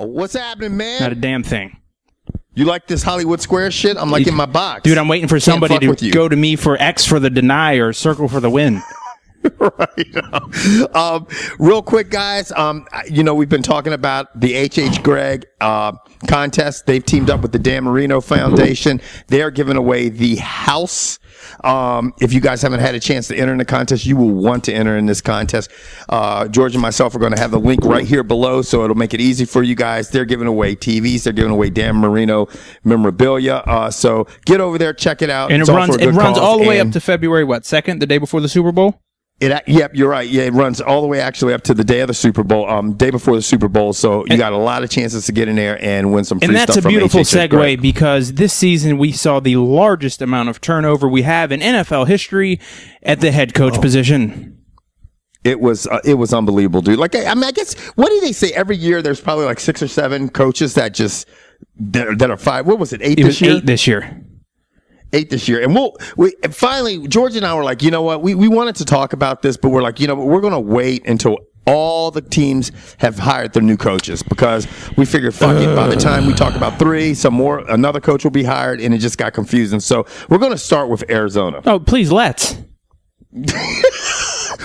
Wow, what's happening, man? Not a damn thing. You like this Hollywood Square shit? I'm like in my box. Dude, I'm waiting for somebody to go to me for X for the deny or circle for the win. Right. Real quick, guys. You know, we've been talking about the H.H. Gregg contest. They've teamed up with the Dan Marino Foundation. They're giving away the house. If you guys haven't had a chance to enter in the contest, you will want to enter in this contest. George and myself are going to have the link right here below, so it'll make it easy for you guys. They're giving away TVs. They're giving away Dan Marino memorabilia. So get over there, check it out. And it runs all the way up to February, what, 2nd, the day before the Super Bowl? Yep, you're right. Yeah, it runs all the way actually up to the day of the Super Bowl, day before the Super Bowl. So you got a lot of chances to get in there and win some free stuff. And that's a beautiful segue because this season we saw the largest amount of turnover we have in NFL history at the head coach position. It was unbelievable, dude. Like, I mean, I guess, what do they say? Every year there's probably like 6 or 7 coaches that are fired. What was it, 8 this year? 8 this year. 8 this year. And and finally, George and I were like, you know what? We wanted to talk about this, but we're like, you know, we're going to wait until all the teams have hired their new coaches because we figured, fuck it. By the time we talk about 3, another coach will be hired, and it just got confusing. So we're going to start with Arizona. Oh, please, let's.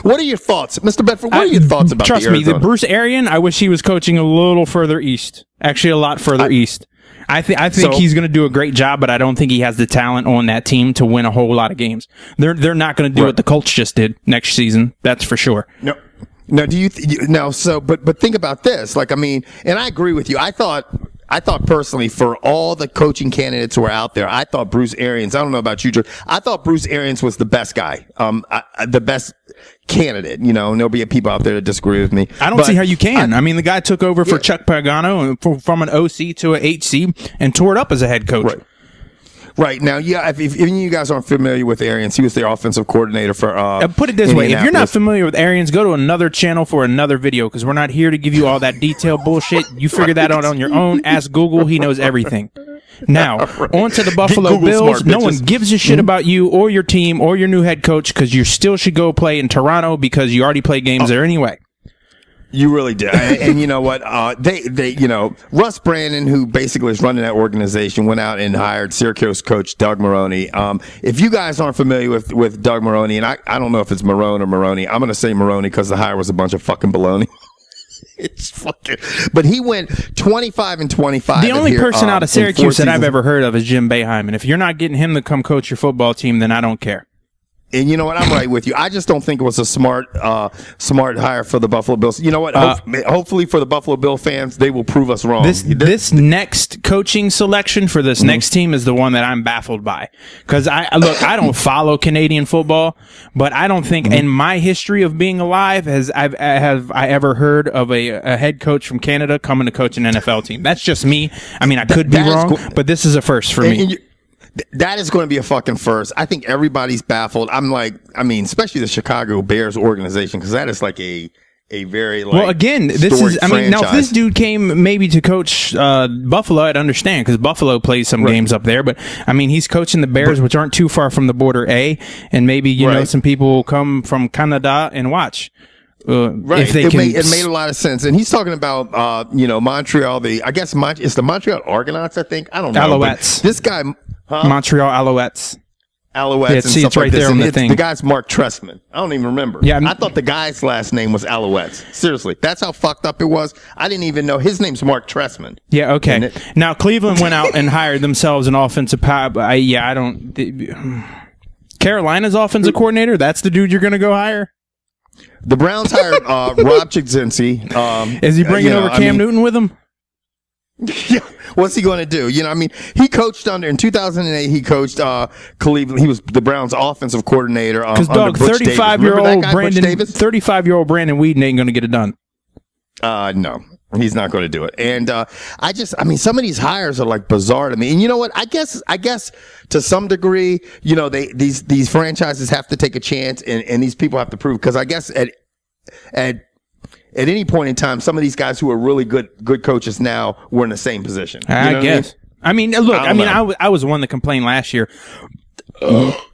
What are your thoughts, Mr. Bedford? What are your thoughts about Trust me, the Bruce Arians, I wish he was coaching a little further east. Actually, a lot further east. I think he's going to do a great job, but I don't think he has the talent on that team to win a whole lot of games. They're not going to do what the Colts just did next season. That's for sure. No. Now, do you but think about this. Like, I mean, and I agree with you. I thought personally, for all the coaching candidates who are out there, I thought Bruce Arians, I don't know about you, George, I thought Bruce Arians was the best guy, the best candidate, you know, and there'll be people out there that disagree with me. I don't see how you can. I mean, the guy took over for Chuck Pagano from an OC to an HC and tore it up as a head coach. Right. Now, yeah, if you guys aren't familiar with Arians, he was their offensive coordinator for put it this way, if you're not familiar with Arians, go to another channel for another video because we're not here to give you all that detailed bullshit. You figure that out on your own. Ask Google. He knows everything. Now, on to the Buffalo Bills. No one gives a shit about you or your team or your new head coach because you still should go play in Toronto because you already play games there anyway. You really did. And you know what? You know, Russ Brandon, who basically is running that organization, went out and hired Syracuse coach Doug Maroney. If you guys aren't familiar with Doug Maroney, and I don't know if it's Marone or Maroney, I'm going to say Maroney because the hire was a bunch of fucking baloney. It's fucking, but he went 25-25. The only person out of Syracuse that I've ever heard of is Jim Boeheim. And if you're not getting him to come coach your football team, then I don't care. And you know what? I'm right with you. I just don't think it was a smart hire for the Buffalo Bills. You know what? Hopefully for the Buffalo Bill fans, they will prove us wrong. This next coaching selection for this next team is the one that I'm baffled by. Because I don't follow Canadian football, but I don't think in my history of being alive have I ever heard of a head coach from Canada coming to coach an NFL team. That's just me. I mean, I could be wrong, but this is a first for me. That is going to be a fucking first. I think everybody's baffled. I'm like, I mean, especially the Chicago Bears organization, because that is like a very like well. Again, this is. I mean, now if this dude came maybe to coach Buffalo, I'd understand because Buffalo plays some games up there. But I mean, he's coaching the Bears, which aren't too far from the border A, and maybe you know some people will come from Canada and watch. If they it made a lot of sense, and he's talking about you know, Montreal. I guess it's the Montreal Argonauts. I think I don't know. Alouettes. This guy. Montreal Alouettes. Alouettes and see, stuff it's right like this. there on the thing. The guy's Mark Trestman. I don't even remember. Yeah, I thought the guy's last name was Alouettes. Seriously, that's how fucked up it was. I didn't even know his name's Mark Trestman. Yeah, okay. Now Cleveland went out and hired themselves an offensive I don't. Carolina's offensive coordinator. That's the dude you're going to go hire. The Browns hired Rob Chigzinski. Is he bringing over Cam Newton with him? Yeah, what's he going to do? You know, I mean, he coached in 2008. He coached Cleveland. He was the Browns' offensive coordinator. Because Doug, 35-year-old Brandon Weeden ain't going to get it done. No, he's not going to do it. And I mean, some of these hires are like bizarre to me. And you know what? I guess to some degree, you know, these franchises have to take a chance, and these people have to prove. Because I guess at any point in time, some of these guys who are really good coaches now were in the same position. I guess. I mean, look, I was the one that complained last year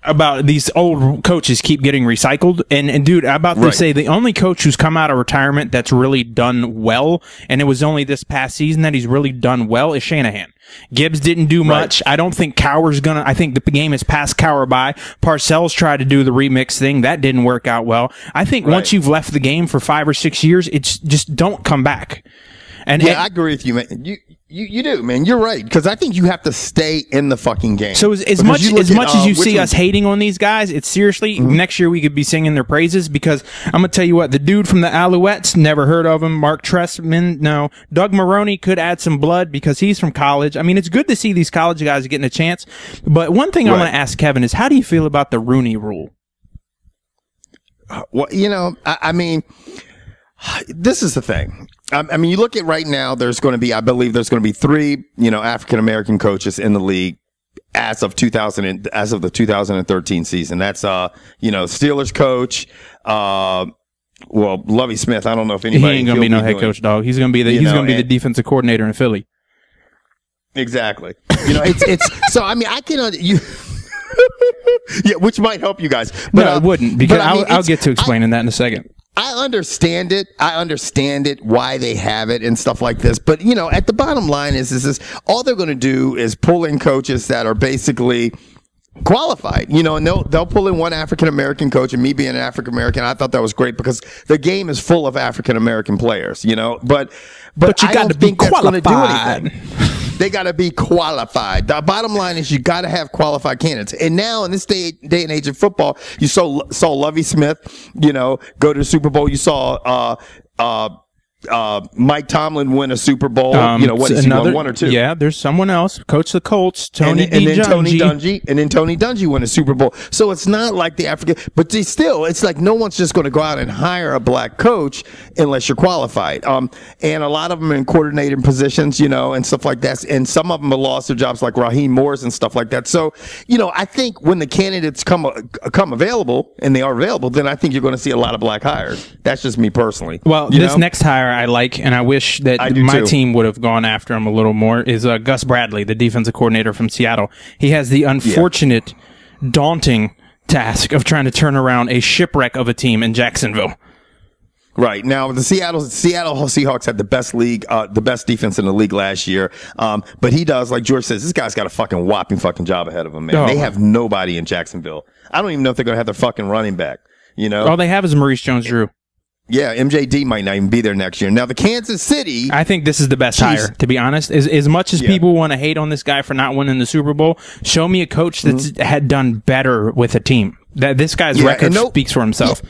about these old coaches keep getting recycled. And dude, I'm about to say the only coach who's come out of retirement that's really done well, and it was only this past season that he's really done well, is Shanahan. Gibbs didn't do much. I don't think Cowher's gonna. I think the game has passed Cowher by. Parcells tried to do the remix thing. That didn't work out well. I think once you've left the game for 5 or 6 years, it's just don't come back. And I agree with you, man. You do, man. You're right, because I think you have to stay in the fucking game. So as much as you see us hating on these guys, it's seriously next year we could be singing their praises, because I'm gonna tell you what, the dude from the Alouettes, never heard of him. Mark Trestman, no. Doug Maroney could add some blood because he's from college. I mean, it's good to see these college guys getting a chance. But one thing I want to ask Kevin is, how do you feel about the Rooney Rule? Well, you know, I mean, this is the thing. I mean, you look at right now, there's going to be, I believe there's going to be 3, African-American coaches in the league as of the 2013 season. That's, Steelers coach, Lovie Smith. I don't know if anybody. He ain't going to be no head coach, dog. He's going to be the defensive coordinator in Philly. Exactly. So, I mean, I cannot, which might help you guys. But, no, it wouldn't, because I'll get to explaining that in a second. I understand it. Why they have it and stuff like this. But, at the bottom line is all they're going to do is pull in coaches that are basically qualified, and they'll pull in one African-American coach, and me being an African-American, I thought that was great because the game is full of African-American players, but you got to be qualified. They got to be qualified. The bottom line is you got to have qualified candidates. And now in this day and age of football, you saw Lovie Smith, go to the Super Bowl. You saw Mike Tomlin win a Super Bowl. What is he won, 1 or 2? Yeah, there's someone else. Coach the Colts, Tony Dungy. And then Tony Dungy won a Super Bowl. So it's not like the African, but it's like no one's just going to go out and hire a black coach unless you're qualified. And a lot of them are in coordinating positions, and stuff like that. And some of them have lost their jobs, like Raheem Morris and stuff like that. So, I think when the candidates come available, and they are available, then I think you're going to see a lot of black hires. That's just me personally. Well, this next hire I like, and I wish that my team would have gone after him a little more, is Gus Bradley, the defensive coordinator from Seattle. He has the unfortunate, daunting task of trying to turn around a shipwreck of a team in Jacksonville. Right. Now, the Seattle Seahawks had the best defense in the league last year. But he does, like George says, this guy's got a whopping job ahead of him, man. They have nobody in Jacksonville. I don't even know if they're going to have their fucking running back, All they have is Maurice Jones-Drew. Yeah, MJD might not even be there next year. Now, the Kansas City... I think this is the best hire, to be honest. As much as people want to hate on this guy for not winning the Super Bowl, show me a coach that's had done better with a team. This guy's record speaks for himself.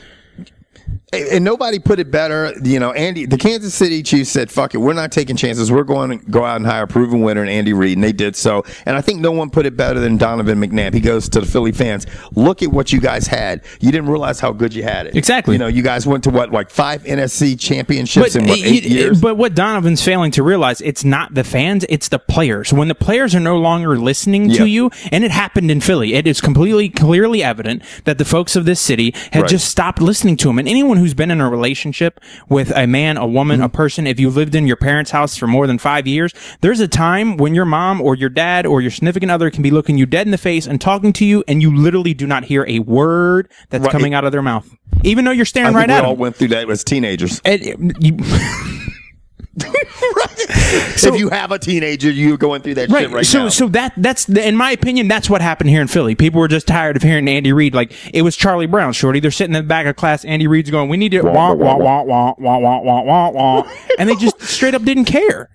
And nobody put it better. Andy, the Kansas City Chiefs said, fuck it, we're not taking chances. We're going to go out and hire a proven winner in Andy Reid, and they did so. And I think no one put it better than Donovan McNabb. He goes to the Philly fans, look at what you guys had. You didn't realize how good you had it. Exactly. You guys went to 5 NFC championships in 8 years? But what Donovan's failing to realize, it's not the fans, it's the players. When the players are no longer listening to you, and it happened in Philly, it is clearly evident that the folks of this city have just stopped listening to him. And anyone who's been in a relationship with a man, a woman, a person, if you lived in your parents' house for more than 5 years, there's a time when your mom or your dad or your significant other can be looking you dead in the face and talking to you, and you literally do not hear a word that's coming out of their mouth, even though you're staring right at them. We all went through that as teenagers. So, if you have a teenager, you're going through that shit right now. So that's in my opinion, that's what happened here in Philly. People were just tired of hearing Andy Reid. Like, it was Charlie Brown, shorty. They're sitting in the back of class. Andy Reid's going, we need to wah, wah, wah, wah, wah, wah, wah, wah, wah. And they just straight up didn't care.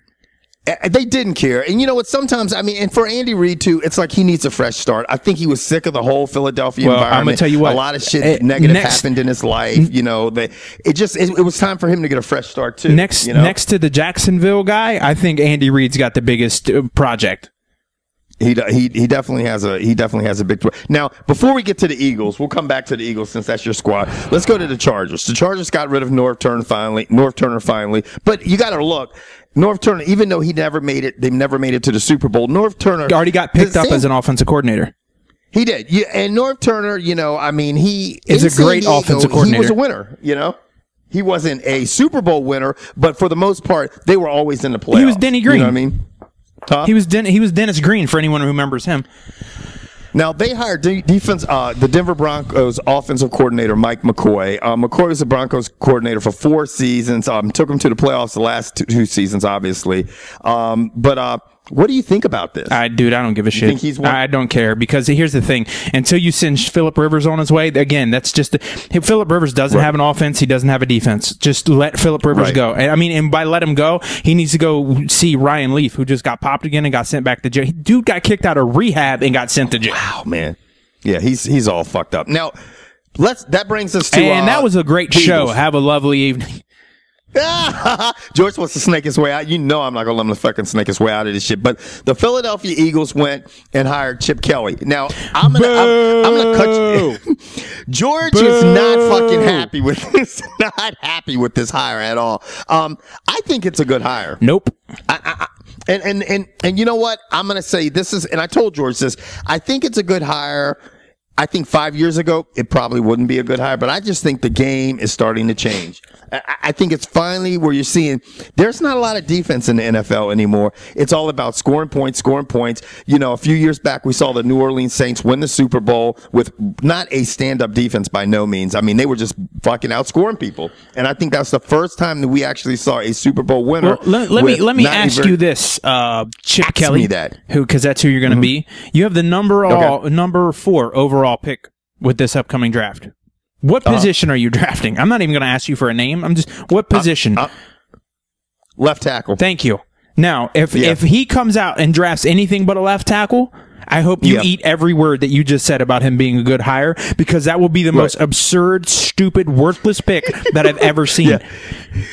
They didn't care. And you know what? Sometimes, and for Andy Reid, too, it's like he needs a fresh start. I think he was sick of the whole Philadelphia environment. I'm going to tell you what. A lot of shit negative happened in his life. It was time for him to get a fresh start, too. Next to the Jacksonville guy, I think Andy Reid's got the biggest project. He definitely has a big. Now, before we get to the Eagles, we'll come back to the Eagles since that's your squad. Let's go to the Chargers. The Chargers got rid of North Turner finally, but you got to look. North Turner, even though they never made it to the Super Bowl. North Turner already got picked up as an offensive coordinator. He did. Yeah, and North Turner, he is a great offensive coordinator. He was a winner, He wasn't a Super Bowl winner, but for the most part, they were always in the playoffs. He was Denny Green. You know what I mean? He was Dennis Green, for anyone who remembers him. Now they hired the Denver Broncos offensive coordinator Mike McCoy. McCoy was the Broncos coordinator for 4 seasons. Took them to the playoffs the last 2 seasons, obviously. But what do you think about this? Dude, I don't give a shit. Think he's I don't care, because here's the thing. Until you send Phillip Rivers on his way, again, that's just Phillip Rivers doesn't have an offense. He doesn't have a defense. Just let Phillip Rivers go. And by let him go, he needs to go see Ryan Leaf, who just got popped again and got sent back to jail. Dude got kicked out of rehab and got sent to jail. Wow, man. Yeah, he's all fucked up. Now, that brings us to and that was a great show. Have a lovely evening. George wants to snake his way out. You know I'm not going to let him fucking snake his way out of this shit. But the Philadelphia Eagles went and hired Chip Kelly. Now, I'm gonna cut you. George is not fucking happy with this. Not happy with this hire at all. I think it's a good hire. Nope. And you know what? I'm going to say this is, and I told George this, I think it's a good hire. I think 5 years ago, it probably wouldn't be a good hire, but I just think the game is starting to change. I think it's finally where you're seeing there's not a lot of defense in the NFL anymore. It's all about scoring points. You know, a few years back, we saw the New Orleans Saints win the Super Bowl with not a stand-up defense by no means. I mean, they were just fucking outscoring people. And I think that's the first time that we actually saw a Super Bowl winner. Well, let me ask you this, Chip Kelly, because that's who you're going to be. You have the number 4 overall pick with this upcoming draft. What position are you drafting? I'm not even going to ask you for a name. I'm just, what position? Left tackle. Thank you. Now, if he comes out and drafts anything but a left tackle, I hope you eat every word that you just said about him being a good hire, because that will be the most absurd, stupid, worthless pick that I've ever seen.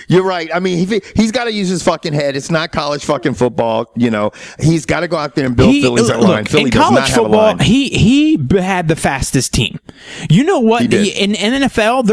You're right. I mean, he's got to use his fucking head. It's not college fucking football. You know, he's got to go out there and build Philly's line. Philly does not have a line. He had the fastest team. You know what? In NFL,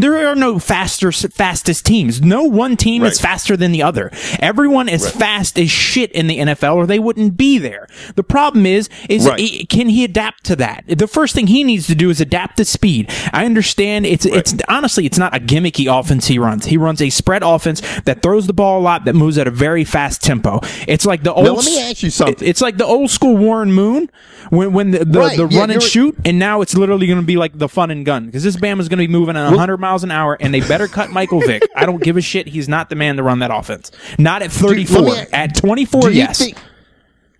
there are no fastest teams. No one team is faster than the other. Everyone is fast as shit in the NFL, or they wouldn't be there. The problem is can he adapt to that? The first thing he needs to do is adapt to speed. I understand it's honestly, it's not a gimmicky offense he runs. He runs a spread offense that throws the ball a lot, that moves at a very fast tempo. It's like the old. Now, let me ask you something. It's like the old school Warren Moon when the run and shoot, and now it's literally going to be like the fun and gun, because this Bama's going to be moving at 100 miles an hour, and they better cut Michael Vick. I don't give a shit. He's not the man to run that offense. Not at 34. At 24, yes.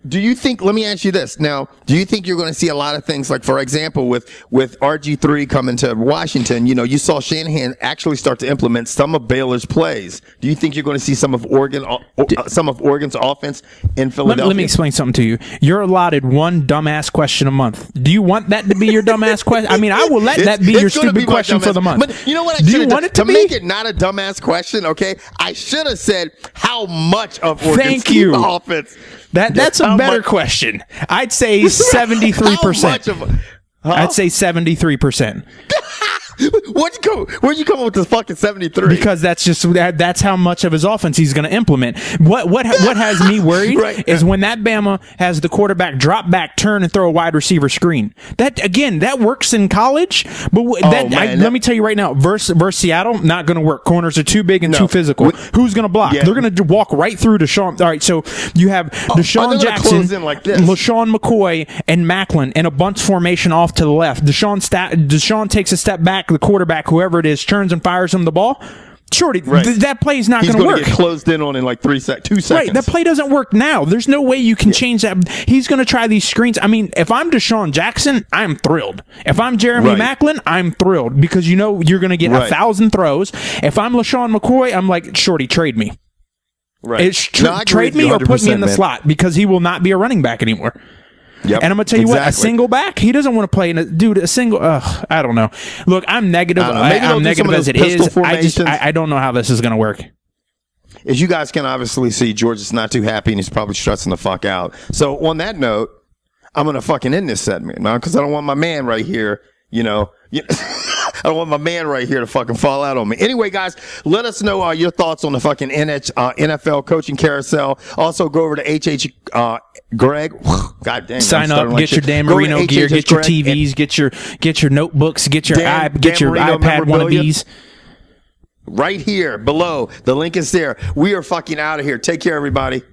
Do you think, let me ask you this now, do you think you're going to see a lot of things, like, for example, with RG3 coming to Washington, you know, you saw Shanahan actually start to implement some of Baylor's plays. Do you think you're going to see some of Oregon's offense in Philadelphia? Let me explain something to you. You're allotted one dumbass question a month. Do you want that to be your dumbass question? I mean, I will let that be your stupid question for the month. But you know what I should have done? To make it not a dumbass question, okay, I should have said how much of Oregon's offense. That's a better question. I'd say 73%. I'd say 73%. Where'd you come up with this fucking 73? Because that's how much of his offense he's going to implement. What has me worried is when that Bama has the quarterback drop back, turn, and throw a wide receiver screen. That works in college, but let me tell you right now, versus Seattle, not going to work. Corners are too big and too physical. Who's going to block? They're going to walk right through Deshaun. All right, so you have Deshaun Jackson, LaShawn McCoy, and Macklin in a bunch formation off to the left. Deshaun takes a step back. The quarterback, whoever it is, turns and fires him the ball. Shorty, that play's not going to work. He's going to get closed in on in like 2 seconds. Right, that play doesn't work now. There's no way you can change that. He's going to try these screens. I mean, if I'm Deshaun Jackson, I'm thrilled. If I'm Jeremy Macklin, I'm thrilled, because you know you're going to get 1,000 throws. If I'm LaShawn McCoy, I'm like, Shorty, trade me. Right. Trade me or put me in the slot, because he will not be a running back anymore. Yep, and I'm going to tell you what, a single back, he doesn't want to play in a single, I don't know. Look, I'm negative. I'm negative as it is. I don't know how this is going to work. As you guys can obviously see, George is not too happy, and he's probably stressing the fuck out. So on that note, I'm going to fucking end this segment, man, because I don't want my man right here, I don't want my man right here to fucking fall out on me. Anyway, guys, let us know your thoughts on the fucking NFL coaching carousel. Also, go over to HH Greg. God damn. Sign up, get your Dan Marino gear, get your TVs, get your notebooks, get your iPad wannabes. Right here below. The link is there. We are fucking out of here. Take care, everybody.